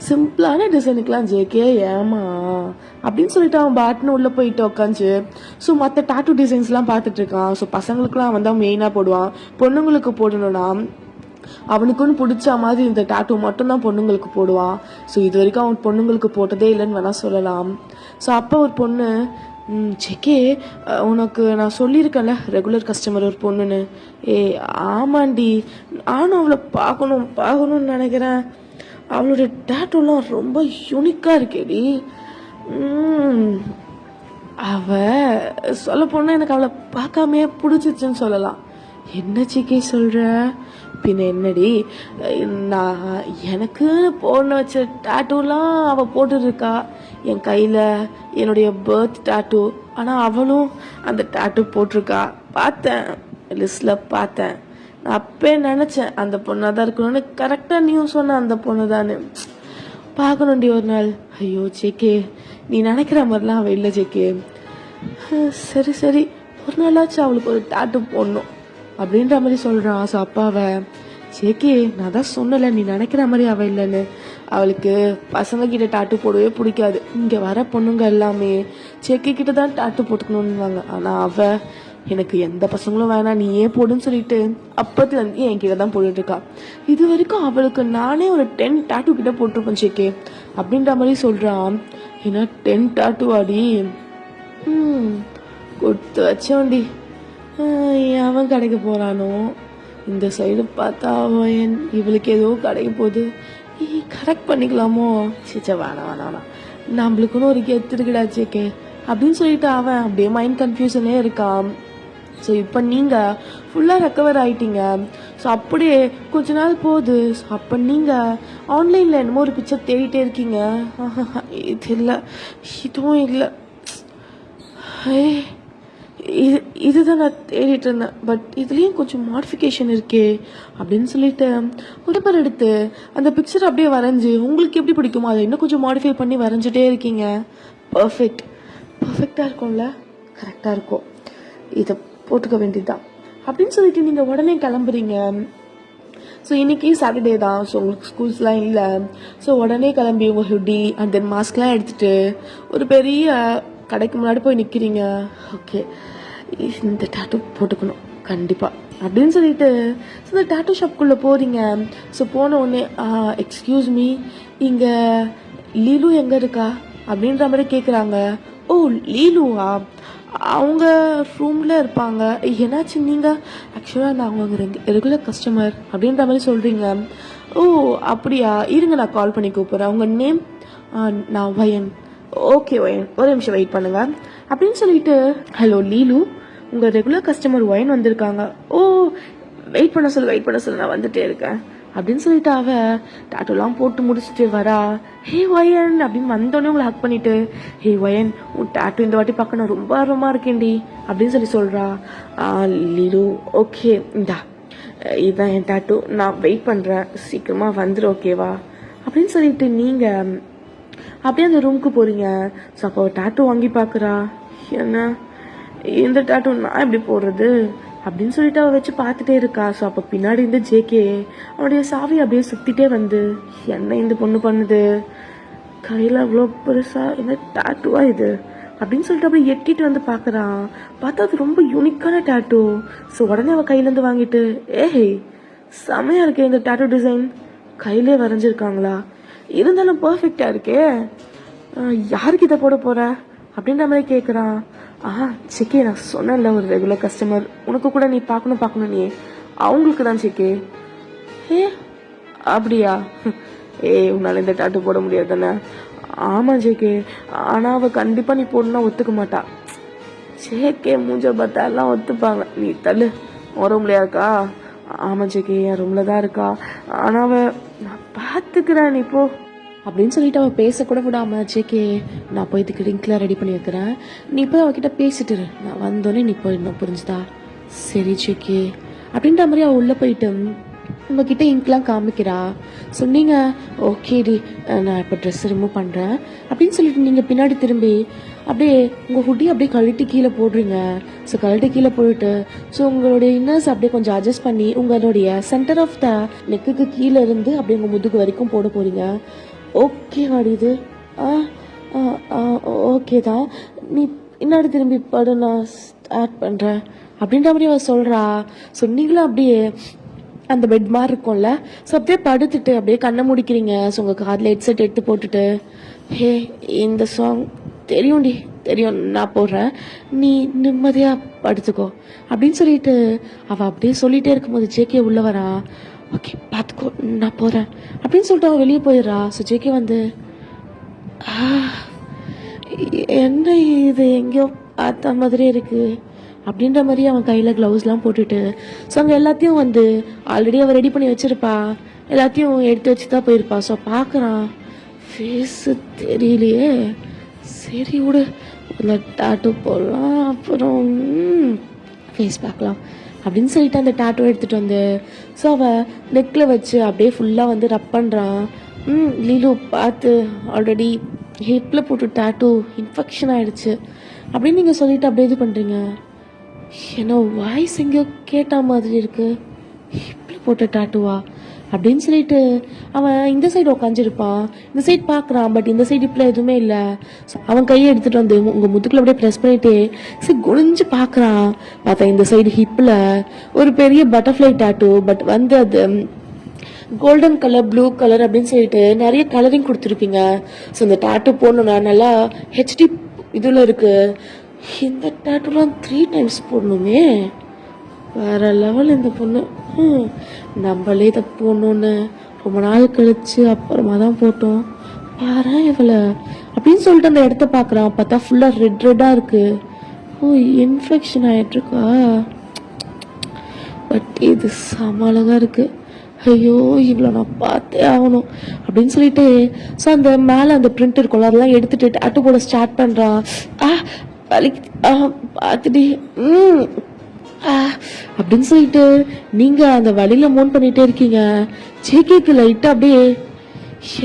சிம்பிளான டிசைனுக்கெலாம் ஜேகே ஏமா அப்படின்னு சொல்லிட்டு அவன் பாட்டுன்னு உள்ளே போயிட்டு உக்காந்து ஸோ மற்ற டாட்டூ டிசைன்ஸ்லாம் பார்த்துட்டு இருக்கான். ஸோ பசங்களுக்குலாம் வந்து அவன் மெயினாக போடுவான். பொண்ணுங்களுக்கு போடணும்னா அவனுக்குன்னு பிடிச்ச மாதிரி இந்த டாட்டூ மட்டும்தான் பொண்ணுங்களுக்கு போடுவான். ஸோ இது வரைக்கும் அவன் பொண்ணுங்களுக்கு போட்டதே இல்லைன்னு வேணால் சொல்லலாம். ஸோ அப்போ ஒரு பொண்ணு ஜேகே உனக்கு நான் சொல்லியிருக்கேன்ல ரெகுலர் கஸ்டமர் ஒரு பொண்ணுன்னு. ஆமாண்டி, நானும் அவளை பார்க்கணும்னு நினைக்கிறேன். அவளுடைய டாட்டூலாம் ரொம்ப யூனிக்காக இருக்கேடி. சொல்ல போனால் எனக்கு அவளை பார்க்காமையே பிடிச்சிச்சுன்னு சொல்லலாம். என்ன ஜேகே சொல்கிற? பின்ன என்னடி, நான் எனக்கு போன வச்ச டாட்டூலாம் அவள் போட்டுருக்கா என் கையில், என்னுடைய பர்த் டாட்டூ. ஆனால் அவளும் அந்த டாட்டூ போட்டிருக்கா. பார்த்தேன், லிஸ்ட்டில் பார்த்தேன். நான் அப்பே நினச்சேன் அந்த பொண்ணாக தான் இருக்கணும்னு. கரெக்டாக நீயும் சொன்ன அந்த பொண்ணு தானே. பார்க்கணுண்டி ஒரு நாள். ஐயோ ஜேகே, நீ நினைக்கிற மாதிரிலாம் அவள் இல்லை ஜேகே. சரி ஒரு நாளாச்சும் அவளுக்கு ஒரு டாட்டூ போடணும் அப்படின்ற மாதிரி சொல்கிறான். ஸோ அப்பாவை ஜேகே நான் தான் சொன்னல நீ நினைக்கிற மாதிரி அவள் இல்லைன்னு. அவளுக்கு பசங்க கிட்ட டாட்டூ போடவே பிடிக்காது. இங்கே வர பொண்ணுங்க எல்லாமே ஜேகே கிட்ட தான் டாட்டூ போட்டுக்கணுன்னுவாங்க. ஆனால் அவள் எனக்கு எந்த பசங்களும் வேணாம் நீயே போடுன்னு சொல்லிட்டு அப்பத்துலேருந்து என்கிட்ட தான் போட்டுட்ருக்கா. இது வரைக்கும் அவளுக்கு நானே ஒரு 10 டாட்டூ கிட்ட போட்டிருப்பேன் ஜேகே அப்படின்ற மாதிரி சொல்கிறான். ஏன்னா 10 டாட்டூ ஆடி கொடுத்து வச்சோண்டி. அவன் கடைக்கு போகிறானோ, இந்த சைடு பார்த்தா அவன் இவளுக்கு ஏதோ கிடைக்க போகுது. கரெக்ட் பண்ணிக்கலாமோ? சிச்சா வேணாம் நம்மளுக்குன்னு ஒரு கெத்துருக்குடா ஜேகே அப்படின்னு சொல்லிட்டு அவன் அப்படியே மைண்ட் கன்ஃபியூஷனே இருக்கான். ஸோ இப்போ நீங்கள் ஃபுல்லாக ரெக்கவர் ஆகிட்டீங்க. ஸோ அப்படியே கொஞ்ச நாள் போகுது. ஸோ அப்போ நீங்கள் ஆன்லைனில் என்னமோ ஒரு பிக்சர் தேடிட்டே இருக்கீங்க. இது இல்லை, இதுவும் இல்லை. இதுதான் நான் தேடிட்டு இருந்தேன். பட் இதுலேயும் கொஞ்சம் மாடிஃபிகேஷன் இருக்கே அப்படின்னு சொல்லிட்டு ஒரு பேர் எடுத்து அந்த பிக்சர் அப்படியே வரைஞ்சி உங்களுக்கு எப்படி பிடிக்குமோ அதை இன்னும் கொஞ்சம் மாடிஃபை பண்ணி வரைஞ்சிட்டே இருக்கீங்க. பர்ஃபெக்டாக இருக்கும்ல? கரெக்டாக இருக்கும். இதை போட்டுக்க வேண்டியதுதான். அப்படின்னு சொல்லிட்டு நீங்கள் உடனே கிளம்புறீங்க. ஸோ இன்றைக்கி சாட்டர்டே தான், ஸோ உங்களுக்கு ஸ்கூல்ஸ்லாம் இல்லை. ஸோ உடனே கிளம்பி உங்கள் ஹுட்டி அண்ட் தென் மாஸ்க்லாம் எடுத்துகிட்டு ஒரு பெரிய கடைக்கு முன்னாடி போய் நிற்கிறீங்க. ஓகே, இந்த டேட்டூ போட்டுக்கணும் கண்டிப்பாக அப்படின்னு சொல்லிட்டு ஸோ இந்த டேட்டூ ஷாப்புக்குள்ளே போகிறீங்க. ஸோ போன உடனே எக்ஸ்கியூஸ் மீ, இங்கே லீலு எங்கே இருக்கா அப்படின்ற மாதிரி கேட்குறாங்க. ஓ லீலுவா, அவங்க ரூமில் இருப்பாங்க. என்னாச்சு நீங்கள்? ஆக்சுவலாக நான் அவங்க ரெகுலர் கஸ்டமர் அப்படின்ற மாதிரி சொல்கிறீங்க. ஓ அப்படியா, இருங்க நான் கால் பண்ணி கூப்பிட்றேன். உங்கள் நேம்? நான் வயன். ஓகே வயன், ஒரு நிமிஷம் வெயிட் பண்ணுங்க அப்படின்னு சொல்லிட்டு, ஹலோ லீலு, உங்கள் ரெகுலர் கஸ்டமர் வயன் வந்திருக்காங்க. ஓ வெயிட் பண்ண சொல்லு நான் வந்துட்டே இருக்கேன் அப்படின்னு சொல்லிட்டு அவ டாட்டூலாம் போட்டு முடிச்சுட்டு வரா. ஹே வயன் அப்படின்னு வந்தோடனே உங்களை ஹக் பண்ணிட்டு, ஹே வயன், உன் டாட்டூ இந்த வாட்டி பார்க்க நான் ரொம்ப ஆர்வமாக இருக்கேன்டி அப்படின்னு சொல்லி சொல்கிறா. லீலு ஓகே இந்தா இதுதான் என் டாட்டூ, நான் வெயிட் பண்ணுறேன், சீக்கிரமாக வந்துடு ஓகேவா அப்படின்னு சொல்லிட்டு நீங்கள் அப்படியே அந்த ரூமுக்கு போகிறீங்க. ஸோ அப்போ டாட்டூ வாங்கி பார்க்குறா. என்ன இந்த டாட்டூ நான் எப்படி போடுறது அப்படின்னு சொல்லிட்டு அவள் வச்சு பார்த்துட்டே இருக்கா. ஸோ அப்போ பின்னாடி இருந்து ஜேகே அவனுடைய சாவி அப்படியே சுற்றிட்டே வந்து, என்ன இந்த பொண்ணு பண்ணுது, கையில் அவ்வளோ பெருசாக இந்த டாட்டூவா இது அப்படின்னு சொல்லிட்டு அப்படியே எட்டிட்டு வந்து பார்க்குறான். பார்த்தா அது ரொம்ப யூனிக்கான டாட்டூ. ஸோ உடனே அவள் கையிலேருந்து வாங்கிட்டு, ஏஹே செமையாக இருக்கே இந்த டாட்டூ டிசைன், கையிலே வரைஞ்சிருக்காங்களா, இருந்தாலும் பர்ஃபெக்டாக இருக்கே, யாருக்கு இதை போட போகிற அப்படின்ற மாதிரி கேட்குறான். செக்கே நான் சொன்னேன்ல ஒரு ரெகுலர் கஸ்டமர், உனக்கு கூட நீ பார்க்கணும் நீ, அவங்களுக்கு தான் செக்கே. ஏ அப்படியா, உன்னால் இந்த டாட்டூ போட முடியாது தானே? ஆமாம் ஜேகே, ஆனால் அவள் கண்டிப்பாக நீ போடணும்னா ஒத்துக்க மாட்டா. ஜேகே மூஞ்ச பார்த்தா எல்லாம் ஒத்துப்பாங்க, நீ தள்ளு. உன் ரூம்லையா இருக்கா? ஆமாம் ஜேகே என் ரூமில் தான் இருக்கா, ஆனால் அவள் நான் பார்த்துக்கிறேன் நீ போ அப்படின்னு சொல்லிட்டு அவள் பேசக்கூட விடாம, ஜேகே நான் போய் இதுக்கு ட்ரிங்க்லாம் ரெடி பண்ணி வைக்கிறேன், நீ போய் அவகிட்ட பேசிட்டு நான் வந்தோடனே நீ போயிடணும், புரிஞ்சுதா? சரி ஜேகே அப்படின்ற மாதிரி அவள் உள்ளே போயிட்டு உங்ககிட்ட இங்க்லாம் காமிக்கிறா. சொன்னீங்க ஓகேடி நான் இப்போ ட்ரெஸ் ரிமூவ் பண்ணுறேன் அப்படின்னு சொல்லிட்டு நீங்கள் பின்னாடி திரும்பி அப்படியே உங்கள் ஹுட்டி அப்படியே கழட்டி கீழே போடுறீங்க. ஸோ கழட்டி கீழே போயிட்டு ஸோ உங்களுடைய இன்னர்ஸ் அப்படியே கொஞ்சம் அட்ஜஸ்ட் பண்ணி உங்களுடைய சென்டர் ஆஃப் த நெக்குக்கு கீழே இருந்து அப்படியே உங்கள் முதுகு வரைக்கும் போட போகிறீங்க. ஓகே வாடி இது ஓகே தான், நீ பின்னாடி திரும்பி படு, நான் ஸ்டார்ட் பண்ணுறேன் அப்படின்ற மாதிரி அவள் சொல்கிறா. ஸோ நீங்களும் அப்படியே அந்த பெட் மாதிரி இருக்கும்ல, ஸோ அப்படியே படுத்துட்டு அப்படியே கண்ணை முடிக்கிறீங்க. ஸோ உங்கள் காதில் ஹெட்செட் எடுத்து போட்டுட்டு, ஹே இந்த சாங் தெரியும் நான் போடுறேன், நீ நிம்மதியாக படுத்துக்கோ அப்படின்னு சொல்லிட்டு அவள் அப்படியே சொல்லிகிட்டே இருக்கும்போது ஜேகே உள்ளே வரா. ஓகே பார்த்துக்கோ நான் போகிறேன் அப்படின்னு சொல்லிட்டு அவள் வெளியே போயிடுறா. ஸோ ஜேகே வந்து என்ன இது எங்கேயோ பார்த்த மாதிரி இருக்குது அப்படின்ற மாதிரி அவன் கையில் க்ளவுஸ்லாம் போட்டுட்டு, ஸோ அங்கே எல்லாத்தையும் வந்து ஆல்ரெடி அவள் ரெடி பண்ணி வச்சுருப்பா, எல்லாத்தையும் எடுத்து வச்சு தான் போயிருப்பா. ஸோ பார்க்குறான், ஃபேஸு தெரியலையே, சரி விடு இல்லை டாட்டூ போடலாம் அப்புறம் ஃபேஸ் பார்க்கலாம் அப்படின்னு சொல்லிட்டு அந்த டாட்டூ எடுத்துகிட்டு வந்து ஸோ அவள் நெக்கில் வச்சு அப்படியே ஃபுல்லாக வந்து ரப் பண்ணுறான். லீலு பார்த்து, ஆல்ரெடி ஹிப்பில் போட்டு டாட்டூ இன்ஃபெக்ஷன் ஆகிடுச்சு அப்படின்னு நீங்கள் சொல்லிவிட்டு அப்படியே இது பண்ணுறீங்க. ஏன்னா வாய்ஸ் எங்கேயோ கேட்ட மாதிரி இருக்கு, ஹிப்பில் போட்ட டாட்டூவா அப்படின்னு சொல்லிட்டு அவன் இந்த சைடு உட்காந்துருப்பான், இந்த சைடு பார்க்குறான், பட் இந்த சைடு ஹிப்பில் எதுவுமே இல்லை. அவன் கையை எடுத்துகிட்டு வந்து உங்கள் முதுகில் அப்படியே ப்ரெஸ் பண்ணிட்டு சரி குனிஞ்சு பார்க்குறான். பார்த்தா இந்த சைடு ஹிப்பில் ஒரு பெரிய பட்டர்ஃப்ளை டாட்டூ, பட் வந்து அது கோல்டன் கலர் ப்ளூ கலர் அப்படின்னு சொல்லிட்டு நிறைய கலரிங் கொடுத்துருப்பீங்க. ஸோ இந்த டாட்டூ போடணுன்னா நல்லா ஹெச்டி இதில் இருக்குது. இந்த டாட்டூலாம் 3 times போடணுமே, வேறு லெவல் இந்த பொண்ணு. நம்மளே இதை போடணுன்னு ரொம்ப நாள் கழிச்சு அப்புறமா தான் போட்டோம், பாரு இவளை அப்படின்னு சொல்லிட்டு அந்த இடத்த பார்க்குறான். பார்த்தா ஃபுல்லாக ரெட்டாக இருக்குது. ஓ இன்ஃபெக்ஷன் ஆகிட்டுருக்கா, பட் இது சமாளமாக இருக்குது. ஐயோ இவ்வளோ நான் பார்த்தே ஆகணும் அப்படின்னு சொல்லிட்டு ஸோ அந்த மேலே அந்த பிரிண்ட் இருக்கும்ல அதெல்லாம் எடுத்துகிட்டு டாட்டூ போட ஸ்டார்ட் பண்ணுறான். வலிக்கு பார்த்துட்டு அப்படின்னு சொல்லிட்டு நீங்கள் அந்த வழியில் மூன் பண்ணிகிட்டே இருக்கீங்க. ஜேகேக்கு லைட்டாக அப்படியே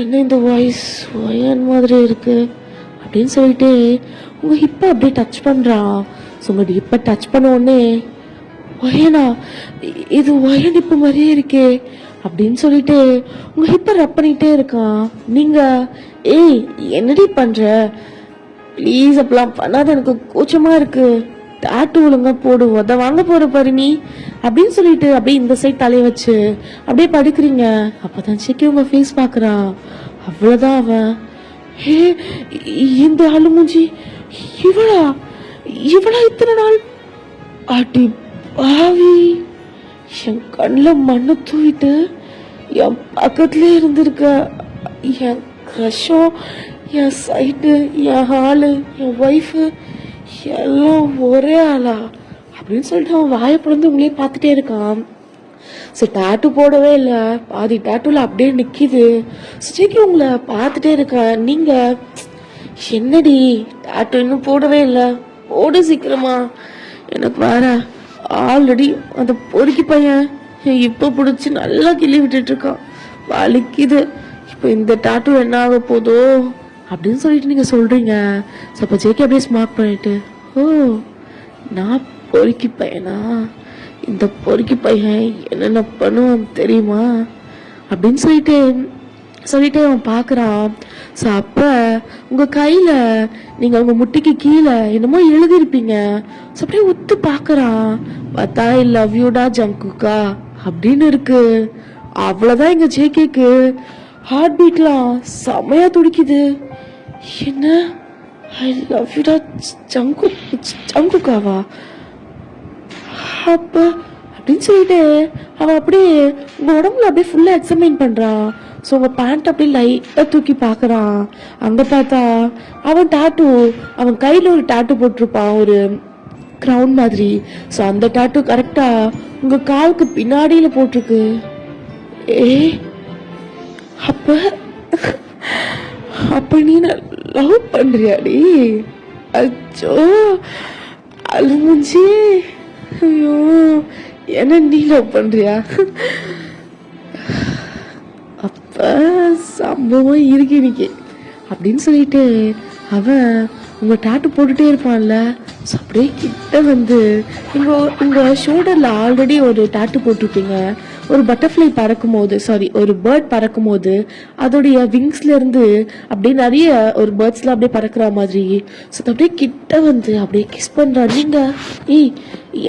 என்ன இந்த வாய்ஸ் ஒயன் மாதிரி இருக்குது அப்படின்னு சொல்லிட்டு உங்கள் ஹிப்பை அப்படியே டச் பண்ணுறான். ஸோ உங்கள் ஹிப்பை டச் பண்ண உடனே ஒயனா, இது ஒயன் ஹிப்பு மாதிரியே இருக்கே அப்படின்னு சொல்லிட்டு உங்க ஹிப்பை ரப் பண்ணிட்டே இருக்கான். நீங்க ஏய் என்னடி பண்ற, ப்ளீஸ் அப்பெல்லாம் பண்ணாத, எனக்கு கூச்சமா இருக்கு, டாட்டு ஒழுங்கா போடு, உத வாங்க போற பாரு நீ அப்படின்னு சொல்லிட்டு அப்படியே இந்த சைட் தலைய வச்சு அப்படியே படுக்கிறீங்க. அப்பதான் செக்கி உங்க ஃபேஸ் பாக்குறான். அவ்வளவுதான் அவன், ஹே இந்த ஆளு மூஞ்சி, இவளா இவளா இத்தனை நாள், அடி பாவி, என் கண்ணில் மண்ணை தூவிட்டு என் பக்கத்துல இருந்திருக்க, என் க்ரஷும் என் சைட்டு என் ஆளு என் ஒய்ஃபு எல்லாம் ஒரே ஆளா அப்படின்னு சொல்லிட்டு அவன் வாயை பிளந்து உங்களே பார்த்துட்டே இருக்கான். சரி டாட்டு போடவே இல்லை, பாதி டாட்டூல அப்படியே நிற்கிது. சுஜிக்கு உங்களை பார்த்துட்டே இருக்கேன். நீங்க என்னடி டாட்டு இன்னும் போடவே இல்லை, போடு சீக்கிரமா, எனக்கு வேற ஆல்ரெடி அந்த பொறுக்கி பையன் இப்போ பிடிச்சி நல்லா கிள்ளி விட்டுட்டு இருக்கான், வலிக்குது, இப்போ இந்த டாட்டு என்ன ஆக போதோ அப்படின்னு சொல்லிட்டு நீங்க சொல்றீங்க. ஸோ அப்போ ஜேகே அப்படியே ஸ்மார்ட் பண்ணிட்டு, ஓ நான் பொறுக்கி பையனா, இந்த பொறுக்கி பையன் என்னென்ன பண்ணுவான் தெரியுமா அப்படின்னு சொல்லிட்டு அவன் பார்க்குறான். ஸோ அப்போ உங்கள் கையில் நீங்கள் உங்கள் முட்டிக்கு கீழே என்னமோ எழுதியிருப்பீங்க. ஸோ அப்படியே ஒத்து பார்க்குறான். பார்த்தா ஐ லவ் யூடா ஜங்குக்கா அப்படின்னு இருக்கு. அவ்வளோதான் எங்கள் ஜேகேக்கு ஹார்ட் பீட்லாம் செமையா துடிக்குது. என்ன ஐ லவ் யூடா ஜங்குக்காவா அப்ப அப்படின்னு சொல்லிட்டு அவன் அப்படியே உங்க உடம்புல அப்படியே ஃபுல்லா எக்ஸாமின் பண்றான். ஸோ உங்க பேண்ட் அப்படியே லைட்டா தூக்கி பாக்குறான். அங்க பார்த்தா அவன் கையில ஒரு டாட்டு போட்டிருப்பான், ஒரு கிரவுன் மாதிரி. ஸோ அந்த டாட்டு கரெக்டா உங்க காலுக்கு பின்னாடியில போட்டிருக்கு. அப்ப நீ லவ் பண்றியாடி? அச்சோ அழுமுஞ்சி, ஐயோ என்ன நீ லவ் பண்றியா? அப்ப சம்பவம் இருக்கு இன்னைக்கு அப்படின்னு சொல்லிட்டு அவன் உங்க டாட்டு போட்டுட்டே இருப்பான்ல. ஸோ அப்படியே கிட்ட வந்து உங்க ஷோல்டர்ல ஆல்ரெடி ஒரு டாட்டு போட்டிருப்பீங்க. ஒரு பட்டர்ஃப்ளை பறக்கும் போது, ஒரு பேர்ட் பறக்கும் போது அதோடைய விங்ஸ்ல இருந்து அப்படியே நிறைய ஒரு பேர்ட்ஸ்ல அப்படியே பறக்கிற மாதிரி. ஸோ அப்படியே கிட்ட வந்து அப்படியே கிஸ் பண்ற. நீங்க ஏய்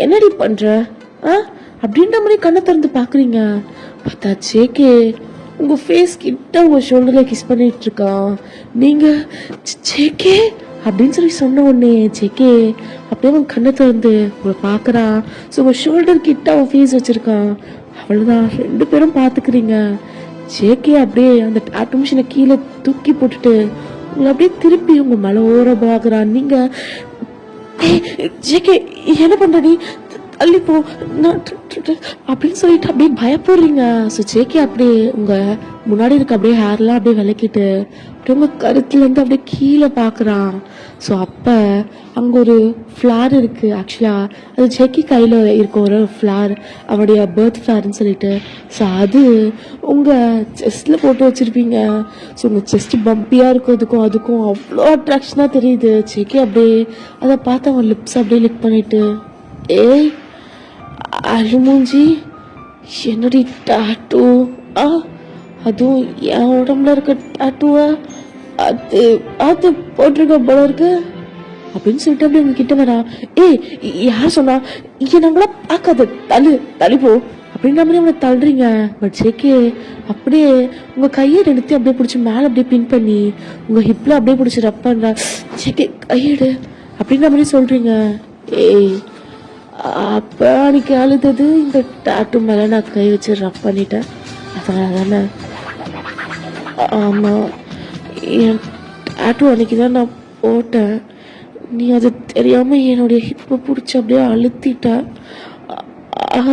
என்னடி பண்ற அப்படின்ற மாதிரி கண்ணை திறந்து பாக்குறீங்க. பார்த்தா ஜேகே உங்க ஃபேஸ் கிட்ட உங்க ஷோல்டர்ல கிஸ் பண்ணிட்டு இருக்கான். நீங்க ஜேகே அப்படின்னு சொல்லி சொன்ன உடனே ஜேகே அப்படியே அவன் கண்ணை திறந்து உங்களை பாக்குறான். ஸோ உங்க ஷோல்டர் கிட்ட அவன் ஃபேஸ் வச்சிருக்கான். அவ்வளவுதான், 2 பேரும் பாத்துக்கிறீங்க. ஜேகே அப்படியே அந்த டாட்டு மிஷினை கீழே தூக்கி போட்டுட்டு உங்களை அப்படியே திருப்பி உங்க மேல ஓர பாக்குறான். நீங்க ஜேகே என்ன பண்ற நீ, தள்ளி போ அப்படின்னு சொல்லிட்டு அப்படியே பயப்படுறீங்க. ஸோ ஜேகே அப்படியே உங்க முன்னாடி இருக்க அப்படியே ஹேர்லாம் அப்படியே விளக்கிட்டு அப்படியே உங்க கருத்துல இருந்து அப்படியே கீழே பாக்குறான். ஸோ அப்ப அங்க ஒரு ஃப்ளார் இருக்கு. ஆக்சுவலா அது ஜேகே கையில இருக்க ஒரு ஃப்ளார், அவனுடைய பர்த் ஃப்ளார்னு சொல்லிட்டு. ஸோ அது உங்க செஸ்ட்ல போட்டு வச்சிருப்பீங்க. ஸோ உங்க செஸ்ட் பம்பியா இருக்கிறதுக்கும் அதுக்கும் அவ்வளோ அட்ராக்ஷனா தெரியுது. ஜேகே அப்படியே அதை பார்த்து அவன் லிப்ஸ் அப்படியே லிக் பண்ணிட்டு, ஏய் அழுமூஞ்சி என்னடி டாட்டூ, அதுவும் என் உடம்புல இருக்க டாட்டூவா, அது போட்டிருக்க போல இருக்கு அப்படின்னு சொல்லிட்டு அப்படியே உங்க கிட்ட வரா. ஏய் யார் சொன்னா, நாங்களா பார்க்காத, தள்ளிப்போ அப்படின்ற மாதிரி அவனை தள்ளுறீங்க. பட் ஜேகே அப்படியே உங்க கையை எடுத்து அப்படியே பிடிச்சி மேலே அப்படியே பின் பண்ணி உங்க ஹிப்ல அப்படியே பிடிச்சி ரப் பண்ற. ஜேகே கையெடு அப்படின்ற மாதிரி சொல்றீங்க. ஏய் அப்ப அன்னைக்கு அழுதது இந்த டாட்டு மேல நான் கை வச்சு ரப் பண்ணிட்டேன், அதனால தானே? ஆமா, என் டாட்டு அன்னைக்கு தான் நான் போட்டேன், நீ அது தெரியாம என்னுடைய ஹிப்பை பிடிச்சி அப்படியே அழுத்திட்ட.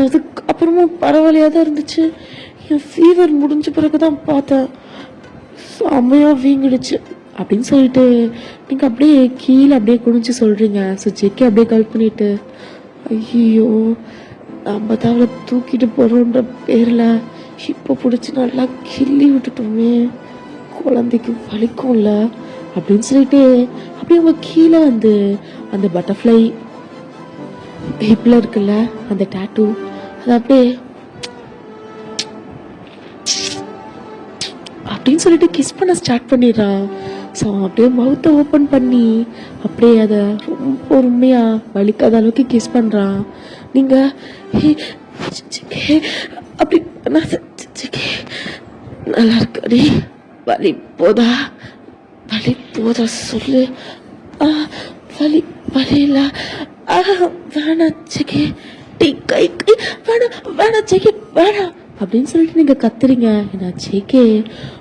அதுக்கு அப்புறமும் பரவாயில்லையா தான் இருந்துச்சு. என் ஃபீவர் முடிஞ்ச பிறகுதான் பார்த்தேன் செம்மையா வீங்கிடுச்சு அப்படின்னு சொல்லிட்டு நீங்க அப்படியே கீழே அப்படியே குடிஞ்சு சொல்றீங்க. ஸோ ஜேகே அப்படியே கால் பண்ணிட்டு, ஐயோ நம்ம தான் அவளை தூக்கிட்டு போறோன்ற பேர்ல இப்போ பிடிச்சி நல்லா கிள்ளி விட்டுட்டோமே, குழந்தைக்கு வலிக்கும்ல அப்படின்னு சொல்லிட்டு அப்படியே அவங்க கீழே வந்து அந்த பட்டர்ஃப்ளை ஹிப்பில் இருக்குல்ல அந்த டேட்டூ, அது அப்படியே அப்படின்னு சொல்லிட்டு கிஸ் பண்ண ஸ்டார்ட் பண்ணிடுறான். ஸோ அப்படியே மவுத்தை ஓப்பன் பண்ணி அப்படியே அதை ரொம்ப பொறுமையாக வலிக்காத அளவுக்கு கிஸ் பண்ணுறான். நீங்கள் அப்படி நல்லா இருக்காடி, வலி போதா சொல்லு. வலி வலியில வேணாம் சிக்கி, கை கை வேணாம் சிக்கி வேணாம் அப்படின்னு சொல்லிட்டு நீங்கள் கத்துறீங்க. ஏன்னா ஜேகே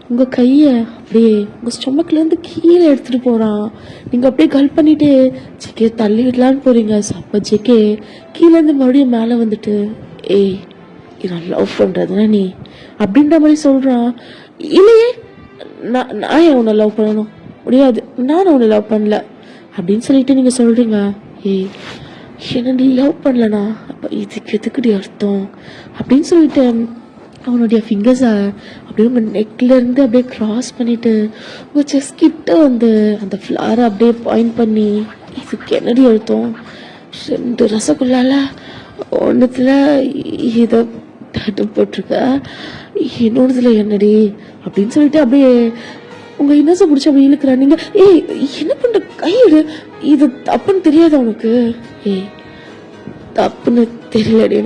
உங்கள் கையை அப்படியே உங்கள் ஸ்டொமக்லேருந்து கீழே எடுத்துகிட்டு போகிறான். நீங்கள் அப்படியே கல் பண்ணிவிட்டு ஜேகே தள்ளி விடலான்னு போகிறீங்க. ஸோ அப்போ ஜேகே கீழேருந்து மறுபடியும் மேலே வந்துட்டு ஏய் நான் லவ் பண்ணுறதுனா நீ அப்படின்ற மாதிரி சொல்கிறான். இல்லையே நான் ஏன் உன்னை லவ் பண்ணணும், முடியாது, நான் உன்னை லவ் பண்ணல அப்படின்னு சொல்லிட்டு நீங்கள் சொல்கிறீங்க. ஏய் என்ன நீ லவ் பண்ணலண்ணா, அப்போ இதுக்கு எதுக்குடி அர்த்தம் அப்படின்னு சொல்லிட்டு அவனுடைய ஃபிங்கர்ஸை அப்படியே உங்கள் நெக்லேருந்து அப்படியே க்ராஸ் பண்ணிவிட்டு உங்கள் செஸ்ட் கிட்ட வந்து அந்த ஃப்ளாரை அப்படியே பாயிண்ட் பண்ணி இதுக்கு என்னடி அர்த்தம், 2 ரசகுல்லால ஒன்றுத்தில் இதை டேட்டு போட்டிருக்க, இன்னொன்றுத்துல என்னடி அப்படின்னு சொல்லிட்டு அப்படியே உங்கள் இன்னசை பிடிச்சி அப்படி இழுக்கிற. நீங்கள் ஏய் என்ன பண்ணுற, கையிடு, இது தப்புன்னு தெரியாது உனக்கு. ஏய் தப்புன்னு தெரியலடி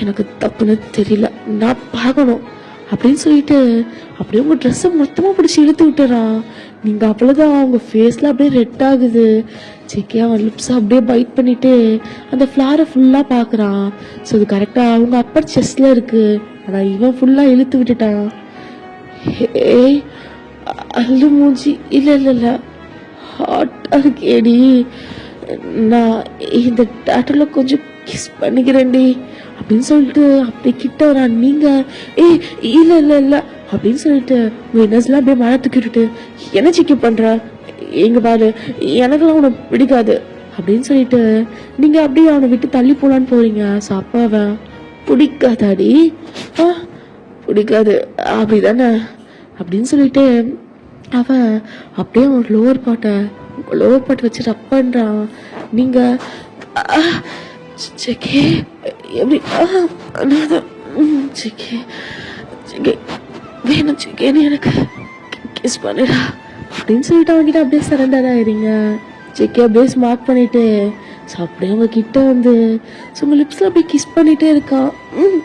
எனக்கு தப்புன்னு தெரியல, நான் பார்க்கணும் அப்படின்னு சொல்லிட்டு அப்படியே உங்கள் ட்ரெஸ்ஸை மொத்தமாக பிடிச்சி இழுத்து விட்டுறான். நீங்கள் அவ்வளோதான் உங்கள் ஃபேஸில் அப்படியே ரெட் ஆகுது. ஜேகே அவன் லிப்ஸை அப்படியே பைட் பண்ணிவிட்டு அந்த ஃப்ளாரை ஃபுல்லாக பார்க்குறான். ஸோ அது கரெக்டாக அவங்க அப்பர் செஸ்டில் இருக்குது. ஆனால் இவன் ஃபுல்லாக இழுத்து விட்டுட்டான். ஏய் அல்லு மூஞ்சி, இல்லை ஹாட்டாக இருக்கேடி, நான் இந்த டேட்டில் கொஞ்சம் கிஸ் பண்ணிக்கிறேன்டி அப்படின்னு சொல்லிட்டு அப்படி கிட்ட வரான். நீங்கள் ஏய் இல்லை அப்படின்னு சொல்லிட்டு வினஸ்லாம் அப்படியே மழை தூக்கிட்டு என்ன சிக்கி பண்ணுற, எங்க பாரு எனக்குலாம் அவனை பிடிக்காது அப்படின்னு சொல்லிட்டு நீங்கள் அப்படியே அவனை விட்டு தள்ளி போகலான்னு போகிறீங்க. ஸோ அப்போ அவன் பிடிக்காதாடி, பிடிக்காது அப்படிதானே அப்படின்னு சொல்லிட்டு அவன் அப்படியே அவன் லோவர் பாட்டை வச்சு ரப் பண்ணுறான். நீங்கள் ஜேகே எப்படி ஜேகே வேணும் ஜேகேன்னு எனக்கு கிஸ் பண்ணிடா அப்படின்னு சொல்லிட்டு அவங்ககிட்ட அப்படியே சரண்டர் ஆயிடுங்க. ஜேகே அப்படியே ஸ்மார்ட் பண்ணிட்டு ஸோ அப்படியே அவங்க கிட்ட வந்து ஸோ உங்கள் லிப்ஸில் அப்படியே கிஸ் பண்ணிகிட்டே இருக்கான்.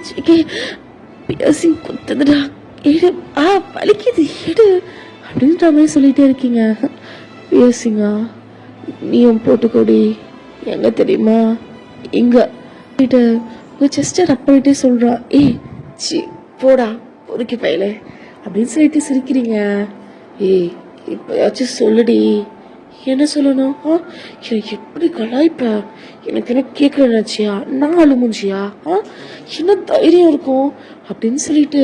ஜேகே பியர்சிங் குத்துதுடா, எடு வலிக்குது எடு அப்படின்ற மாதிரி சொல்லிகிட்டே இருக்கீங்க. பியர்சிங்கா நீயும் போட்டுக்கோடி, எங்கே தெரியுமா இங்கே போயிட்டு உங்கள் செஸ்ட்டை ரப் பண்ணிட்டே சொல்கிறான். ஏய் சி போடா பொறுக்கி பையல அப்படின்னு சொல்லிட்டு சிரிக்கிறீங்க. ஏய் இப்போயாச்சும் சொல்லுடி, என்ன சொல்லணும், எனக்கு எப்படி கலாய்ப்ப, எனக்கு என்ன கேட்கலனாச்சியா, நான் அழுமுஞ்சியா, என்ன தைரியம் இருக்கும் அப்படின்னு சொல்லிட்டு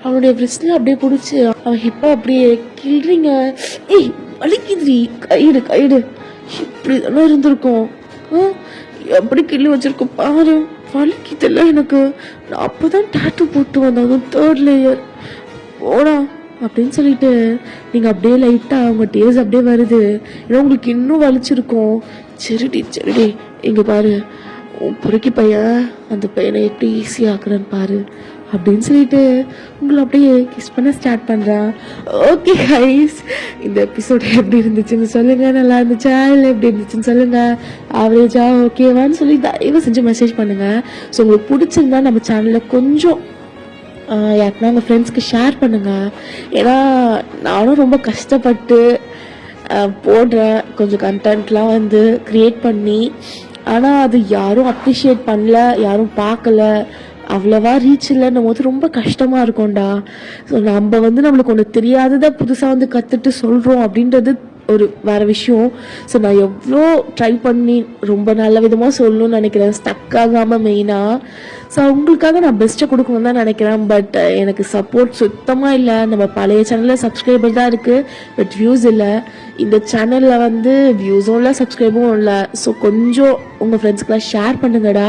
அவனுடைய பிரிஸ்ல அப்படியே பிடிச்சி அவன் ஹிப்பா அப்படியே கிள்றீங்க. ஏய் வலிக்குதுடி, கைடு இப்படி தானே இருந்திருக்கும், எப்படி கிள்ளி வச்சிருக்கோம் பாரு, வலிக்குதுல்ல எனக்கு, நான் அப்போதான் டேட்டு போட்டு வந்தேன், அதுவும் 3rd லேயர் போடா அப்படின்னு சொல்லிட்டு நீங்கள் அப்படியே லைட்டாக அவங்க டேஸ் அப்படியே வருது. ஏன்னா உங்களுக்கு இன்னும் வலிச்சிருக்கும். சரிடி இங்கே பாரு, உன் பொறுக்கி பையன் அந்த பையனை எப்படி ஈஸியாக ஆக்குறேன்னு பாரு அப்படின்னு சொல்லிட்டு உங்களை அப்படியே கிஸ் பண்ண ஸ்டார்ட் பண்ணுறான். ஓகே கைஸ், இந்த எபிசோட் எப்படி இருந்துச்சுன்னு சொல்லுங்கள், நல்லா இருந்துச்சா இல்லை எப்படி இருந்துச்சுன்னு சொல்லுங்கள், ஆவரேஜா ஓகேவான்னு சொல்லி தயவு செஞ்சு மெசேஜ் பண்ணுங்கள். ஸோ உங்களுக்கு பிடிச்சிருந்தா நம்ம சேனலில் கொஞ்சம் யாருக்குன்னா உங்கள் ஃப்ரெண்ட்ஸ்க்கு ஷேர் பண்ணுங்கள். ஏன்னா நானும் ரொம்ப கஷ்டப்பட்டு போடுறேன் கொஞ்சம் கண்டென்ட்லாம் வந்து க்ரியேட் பண்ணி, ஆனால் அது யாரும் அப்ரிஷியேட் பண்ணல, யாரும் பார்க்கல, அவ்வளோவா ரீச் இல்லைன்னும் போது ரொம்ப கஷ்டமாக இருக்கும்டா. ஸோ நம்ம வந்து நம்மளுக்கு ஒன்று தெரியாததை புதுசாக வந்து கற்றுட்டு சொல்கிறோம் அப்படின்றது ஒரு வேறு விஷயம். ஸோ நான் எவ்வளோ ட்ரை பண்ணி ரொம்ப நல்ல விதமாக சொல்லணும்னு நினைக்கிறேன், ஸ்டக் ஆகாமல் மெயினாக. ஸோ அவங்களுக்காக நான் பெஸ்ட்டை கொடுக்கணும்னு தான் நினைக்கிறேன். பட் எனக்கு சப்போர்ட் சுத்தமாக இல்லை. நம்ம பழைய சேனலில் சப்ஸ்கிரைபர் தான் இருக்குது, பட் வியூஸ் இல்லை. இந்த சேனலில் வந்து வியூஸும் இல்லை, சப்ஸ்கிரைபரும் இல்லை. ஸோ கொஞ்சம் உங்கள் ஃப்ரெண்ட்ஸ்க்கெலாம் ஷேர் பண்ணுங்கடா.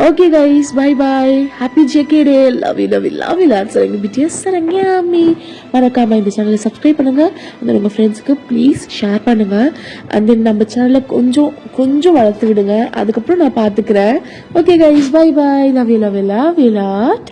Okay guys, bye bye, happy JK day, love you love you love you lots. எனக்கு பிடிஎஸ் சரண்யாமி. மறக்காம இந்த சேனலை சப்ஸ்கிரைப் பண்ணுங்க, அந்த உங்கள் ஃப்ரெண்ட்ஸுக்கு ப்ளீஸ் ஷேர் பண்ணுங்க. அண்ட் தென் நம்ம சேனலை கொஞ்சம் வளர்த்து விடுங்க, அதுக்கப்புறம் நான் பார்த்துக்கிறேன். Okay guys, bye bye, love you love you love you lot.